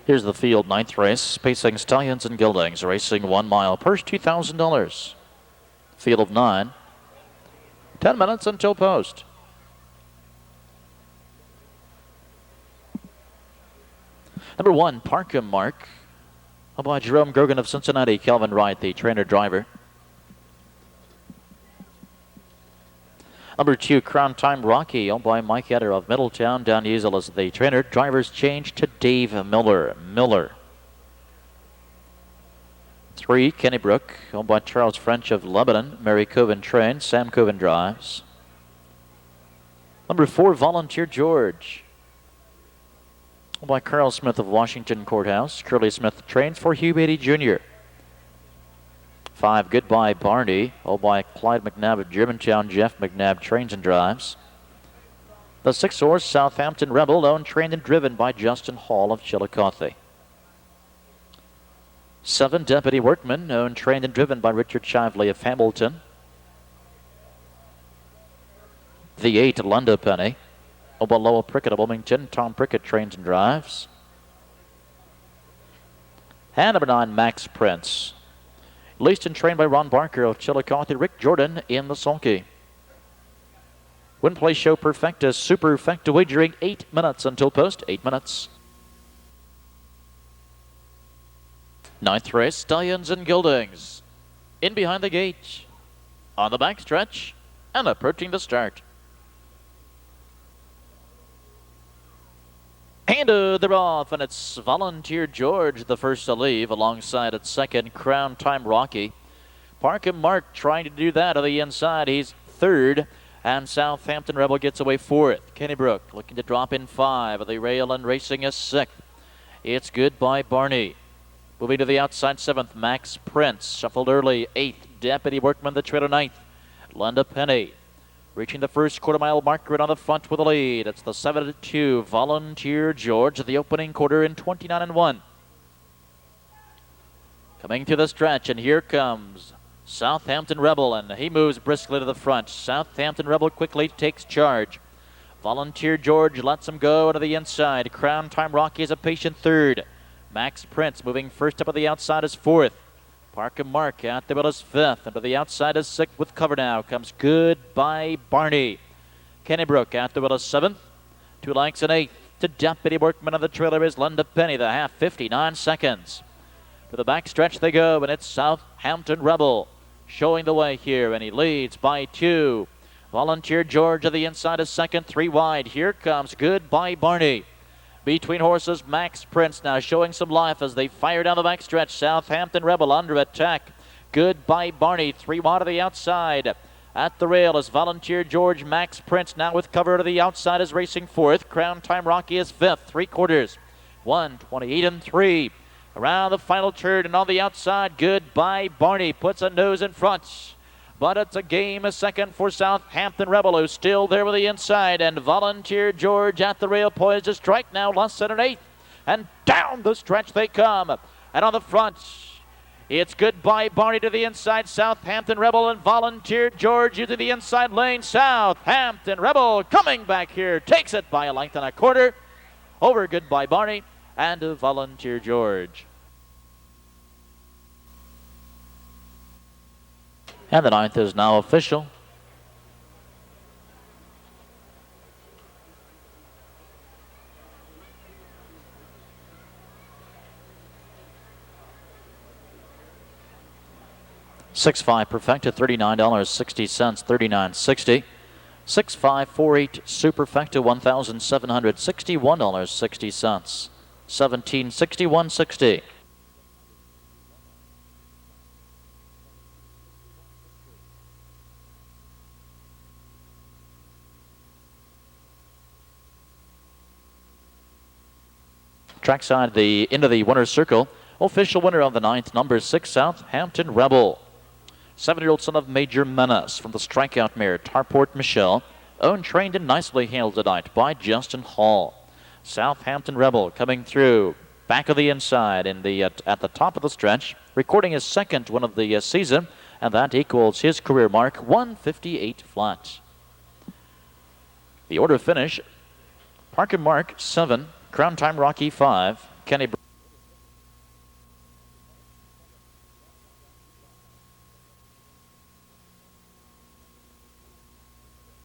Here's the field, 9th race, pacing Stallions and Geldings, racing 1 mile, purse $2,000. Field of 9, 10 minutes until post. Number 1, PARKEM Mark, by Jerome Grogan of Cincinnati, Kelvin Wright, the trainer-driver. Number 2, Crown Time Rocky, owned by Mike Etter of Middletown. Dan Easel as the trainer. Drivers change to Dave Miller. 3, KENNEBROOK, owned by Charles French of Lebanon. Mary Coven trains. Sam Coven drives. Number 4, Volunteer George, owned by Carl Smith of Washington Courthouse. Curly Smith trains for Hugh Beatty Jr. 5, Goodbye Barney, owned by Clyde McNabb of Germantown. Jeff McNabb trains and drives. The 6 horse, Southampton Rebel, owned, trained, and driven by Justin Hall of Chillicothe. 7, Deputy Workman, owned, trained, and driven by Richard Shively of Hamilton. The 8, LENDA Penny, owned by Lowell Prickett of Wilmington. Tom Prickett trains and drives. And number 9, Max Prince, leased and trained by Ron Barker of Chillicothe. Rick Jordan in the sulky. Win play show perfecta, superfecta wagering 8 minutes until post, 8 minutes. 9th race, Stallions and Geldings. In behind the gate, on the backstretch, and approaching the start. And they're off, and it's Volunteer George, the first to leave, alongside at second, Crown Time Rocky. PARKEM Mark trying to do that on the inside. He's third, and Southampton Rebel gets away fourth. KENNEBROOK looking to drop in 5 of the rail and racing a 6th. It's Goodbye Barney. Moving to the outside, 7th, Max Prince. Shuffled early, 8th, Deputy Workman, the trailer, 9th. LENDA Penny reaching the first quarter-mile mark right on the front with a lead. It's the 7-2, Volunteer George, the opening quarter in 29-1. Coming to the stretch, and here comes Southampton Rebel, and he moves briskly to the front. Southampton Rebel quickly takes charge. Volunteer George lets him go to the inside. Crown Time Rocky is a patient third. Max Prince moving first up on the outside is 4th. PARKEM Mark out the middle is 5th. And to the outside is 6th with cover now. Comes Goodbye Barney. KENNEBROOK out the middle is 7th. 2 lengths and 8th. To Deputy Workman of the trailer is LENDA Penny. The half, 59 seconds. To the back stretch they go, and it's Southampton Rebel showing the way here, and he leads by 2. Volunteer George of the inside is 2nd, 3 wide. Here comes Goodbye Barney. Between horses, Max Prince now showing some life as they fire down the backstretch. Southampton Rebel under attack. Goodbye Barney, 3 wide to the outside. At the rail is Volunteer George. Max Prince now with cover to the outside is racing 4th. Crown Time Rocky is 5th, 3 quarters. 1:28 3. Around the final turn and on the outside, Goodbye Barney puts a nose in front. But it's a game a second for Southampton Rebel, who's still there with the inside. And Volunteer George at the rail, poised to strike now, less than an 8th. And down the stretch they come. And on the front, it's Goodbye Barney to the inside. Southampton Rebel and Volunteer George using the inside lane. Southampton Rebel coming back here, takes it by a length and a quarter over Goodbye Barney and Volunteer George. And the 9th is now official. $6.5 perfecta, $39.60, $39.60. 6.548 superfecta, $1,761.60. $17.61.60. Trackside into the winner's circle. Official winner of the 9th, number 6, Southampton Rebel. 7-year-old son of Major Menace from the strikeout mare, Tarport Michelle. Owned, trained, and nicely handled tonight by Justin Hall. Southampton Rebel coming through. Back of the inside at the top of the stretch. Recording his 2nd win of the season. And that equals his career mark, 158 flat. The order finish, PARKEM Mark 7. Crown Time Rocky 5, KENNEBROOK